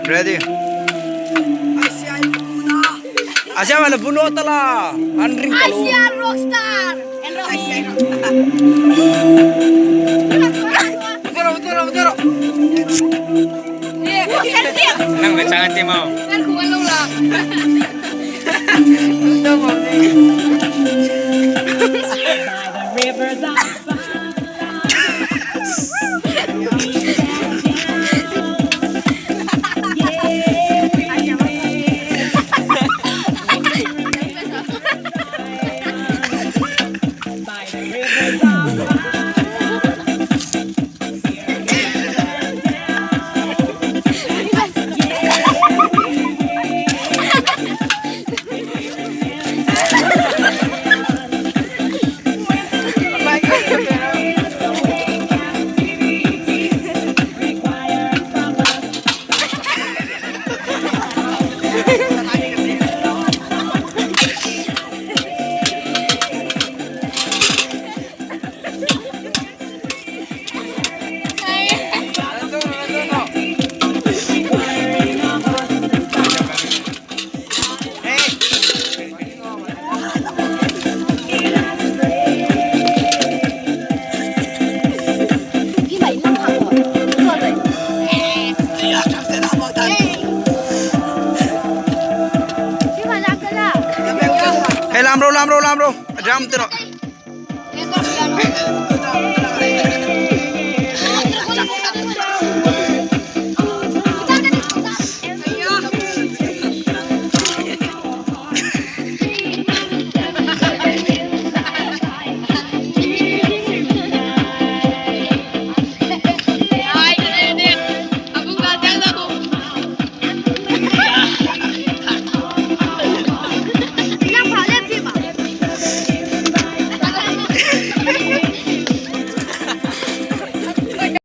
Ready? Asia mana bunuh telah, andring kalau. Asia Rockstar. Betul. Senang sangat mau. Kan gua lu lah. Hey, lamro, jam terus. Ini kok